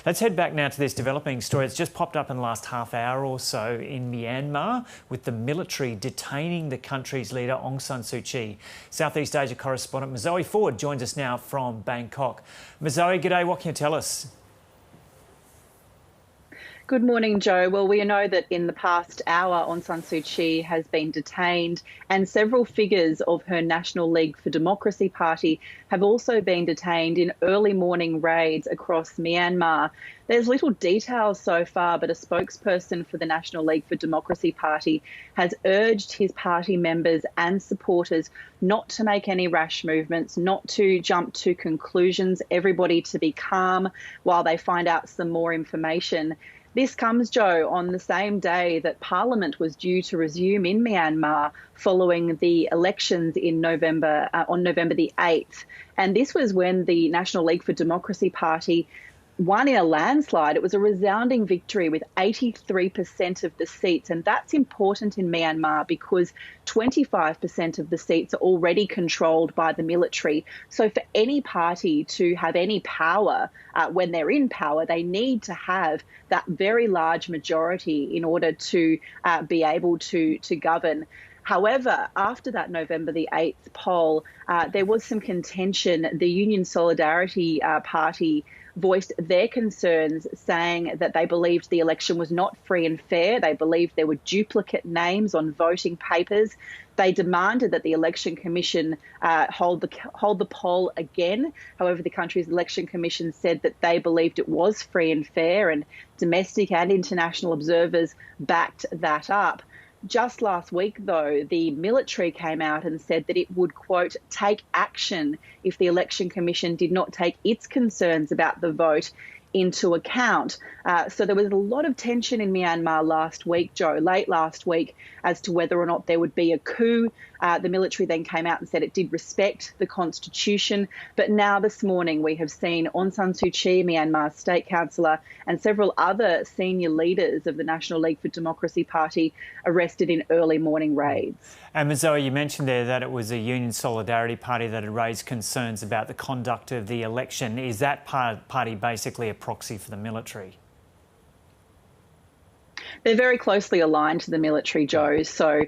Let's head back now to this developing story. It's just popped up in the last half hour or so in Myanmar, with the military detaining the country's leader Aung San Suu Kyi. Southeast Asia correspondent Mazoe Ford joins us now from Bangkok. Mazoe, g'day, what can you tell us? Good morning, Joe. Well, we know that in the past hour, Aung San Suu Kyi has been detained, and several figures of her National League for Democracy party have also been detained in early morning raids across Myanmar. There's little detail so far, but a spokesperson for the National League for Democracy party has urged his party members and supporters not to make any rash movements, not to jump to conclusions, everybody to be calm while they find out some more information. This comes, Joe, on the same day that Parliament was due to resume in Myanmar following the elections in November, on November the 8th. And this was when the National League for Democracy party won in a landslide. It was a resounding victory with 83% of the seats. And that's important in Myanmar because 25% of the seats are already controlled by the military. So for any party to have any power, when they're in power, they need to have that very large majority in order to be able to govern. However, after that November the 8th poll, there was some contention. The Union Solidarity Party voiced their concerns, saying that they believed the election was not free and fair. They believed there were duplicate names on voting papers. They demanded that the Election Commission hold the poll again. However, the country's Election Commission said that they believed it was free and fair, and domestic and international observers backed that up. Just last week, though, the military came out and said that it would, quote, take action if the Election Commission did not take its concerns about the vote into account. So there was a lot of tension in Myanmar last week, Joe, late last week, as to whether or not there would be a coup. The military then came out and said it did respect the constitution. But now this morning we have seen Aung San Suu Kyi, Myanmar's state councillor, and several other senior leaders of the National League for Democracy party arrested in early morning raids. And Mazoe, you mentioned there that it was a Union Solidarity party that had raised concerns about the conduct of the election. Is that party basically a proxy for the military? They're very closely aligned to the military, Joe. So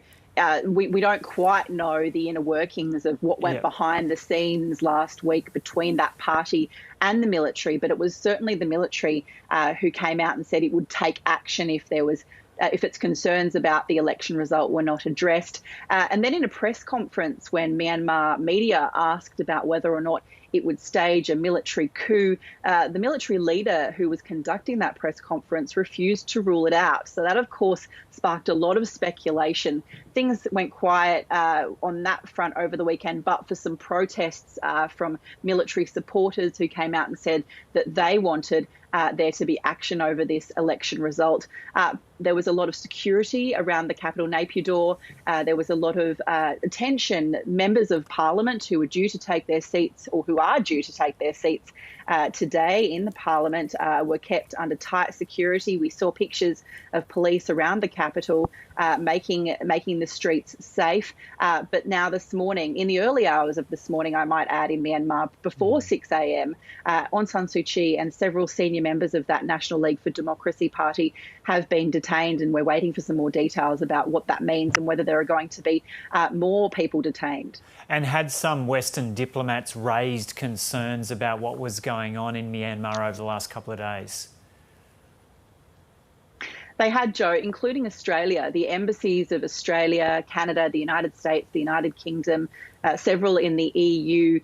we don't quite know the inner workings of what went behind the scenes last week between that party and the military, but it was certainly the military who came out and said it would take action if there was if its concerns about the election result were not addressed. And then in a press conference, when Myanmar media asked about whether or not it would stage a military coup, the military leader who was conducting that press conference refused to rule it out. So that, of course, sparked a lot of speculation. Things went quiet on that front over the weekend, but for some protests from military supporters who came out and said that they wanted there to be action over this election result. There was a lot of security around the capital Naypyidaw. There was a lot of attention. Members of Parliament who were due to take their seats, or who are due to take their seats today in the Parliament, were kept under tight security. We saw pictures of police around the capital making the streets safe. But now this morning, in the early hours of this morning, I might add, in Myanmar, before 6 a.m, Aung San Suu Kyi and several senior members of that National League for Democracy party have been detained, and we're waiting for some more details about what that means and whether there are going to be more people detained. And had some Western diplomats raised concerns about what was going on in Myanmar over the last couple of days? They had, Joe, including Australia. The embassies of Australia, Canada, the United States, the United Kingdom, several in the EU,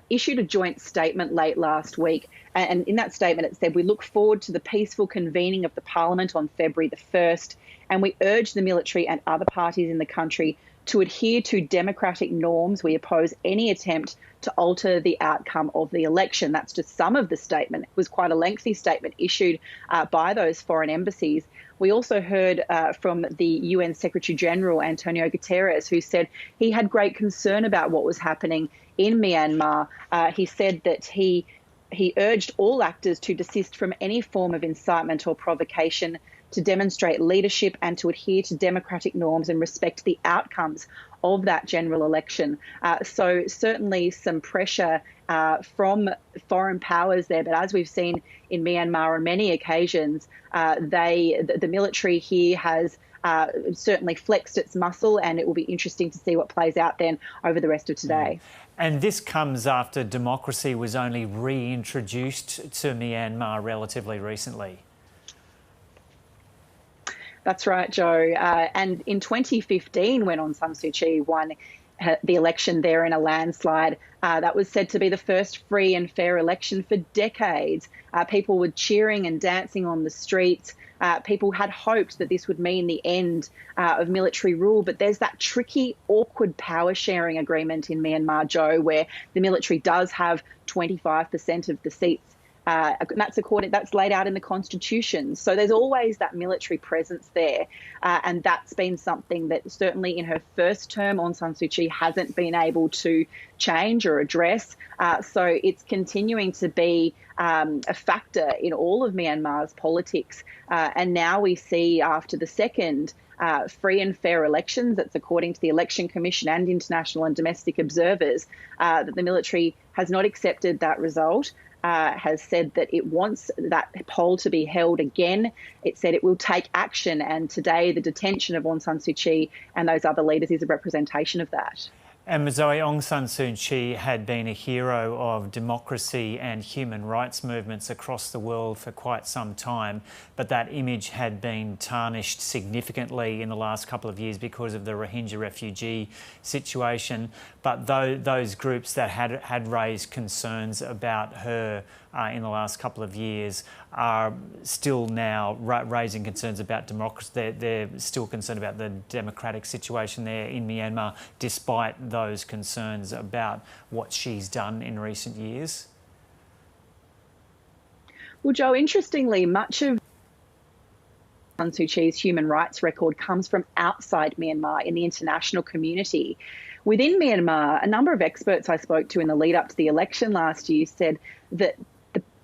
issued a joint statement late last week. And in that statement, it said, "We look forward to the peaceful convening of the Parliament on February the 1st, and we urge the military and other parties in the country to adhere to democratic norms. We oppose any attempt to alter the outcome of the election." That's just some of the statement. It was quite a lengthy statement issued by those foreign embassies. We also heard from the UN Secretary General, Antonio Guterres, who said he had great concern about what was happening in Myanmar. He said that he urged all actors to desist from any form of incitement or provocation, to demonstrate leadership and to adhere to democratic norms and respect the outcomes of that general election. So certainly some pressure from foreign powers there. But as we've seen in Myanmar on many occasions, the military here has certainly flexed its muscle, and it will be interesting to see what plays out then over the rest of today. And this comes after democracy was only reintroduced to Myanmar relatively recently. That's right, Joe. And in 2015, when Aung San Suu Kyi won the election there in a landslide, that was said to be the first free and fair election for decades. People were cheering and dancing on the streets. People had hoped that this would mean the end of military rule, but there's that tricky, awkward power sharing agreement in Myanmar, Joe, where the military does have 25% of the seats. That's laid out in the constitution. So there's always that military presence there. And that's been something that certainly in her first term, Aung San Suu Kyi hasn't been able to change or address. So it's continuing to be a factor in all of Myanmar's politics. And now we see after the second free and fair elections, that's according to the Election Commission and international and domestic observers, that the military has not accepted that result. Has said that it wants that poll to be held again. It said it will take action, and today the detention of Aung San Suu Kyi and those other leaders is a representation of that. And Zoe, Aung San Suu Kyi had been a hero of democracy and human rights movements across the world for quite some time, but that image had been tarnished significantly in the last couple of years because of the Rohingya refugee situation. But those groups that had raised concerns about her in the last couple of years are still now raising concerns about democracy. They're still concerned about the democratic situation there in Myanmar, despite those concerns about what she's done in recent years. Well, Joe, interestingly, much of Aung San Suu Kyi's human rights record comes from outside Myanmar in the international community. Within Myanmar, a number of experts I spoke to in the lead up to the election last year said that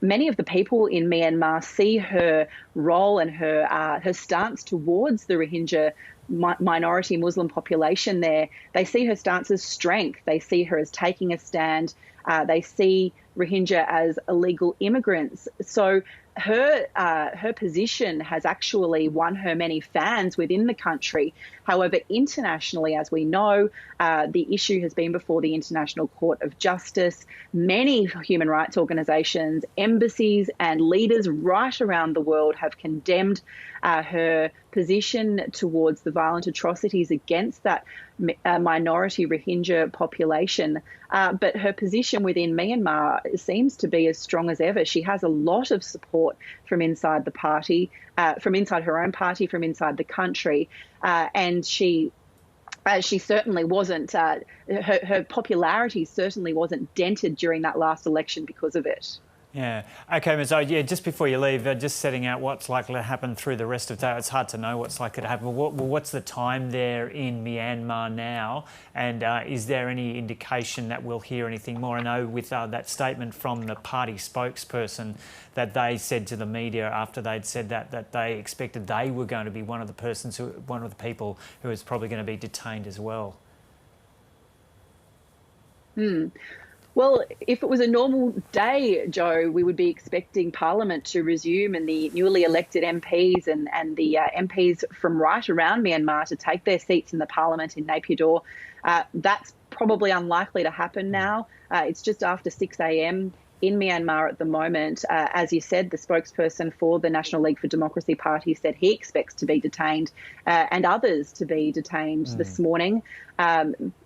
many of the people in Myanmar see her role and her stance towards the Rohingya minority Muslim population there. They see her stance as strength. They see her as taking a stand. They see Rohingya as illegal immigrants. So her position has actually won her many fans within the country. However, internationally, as we know, the issue has been before the International Court of Justice. Many human rights organisations, embassies and leaders right around the world have condemned her position towards the violent atrocities against that minority Rohingya population. But her position within Myanmar seems to be as strong as ever. She has a lot of support from inside the party, from inside her own party, from inside the country. And she certainly wasn't, her popularity certainly wasn't dented during that last election because of it. Yeah. Okay, Ms. O, just before you leave, just setting out what's likely to happen through the rest of the day. It's hard to know what's likely to happen. What's the time there in Myanmar now? And is there any indication that we'll hear anything more? I know with that statement from the party spokesperson that they said to the media after they'd said that they expected they were going to be one of the people who was probably going to be detained as well. Well, if it was a normal day, Joe, we would be expecting Parliament to resume and the newly elected MPs and the MPs from right around Myanmar to take their seats in the Parliament in Naypyidaw. That's probably unlikely to happen now. It's just after 6 a.m. in Myanmar at the moment. As you said, the spokesperson for the National League for Democracy Party said he expects to be detained and others to be detained this morning.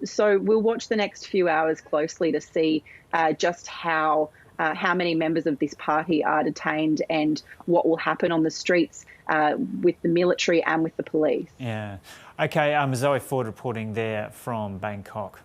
So we'll watch the next few hours closely to see just how many members of this party are detained and what will happen on the streets with the military and with the police. Yeah. Okay, Zoe Ford reporting there from Bangkok.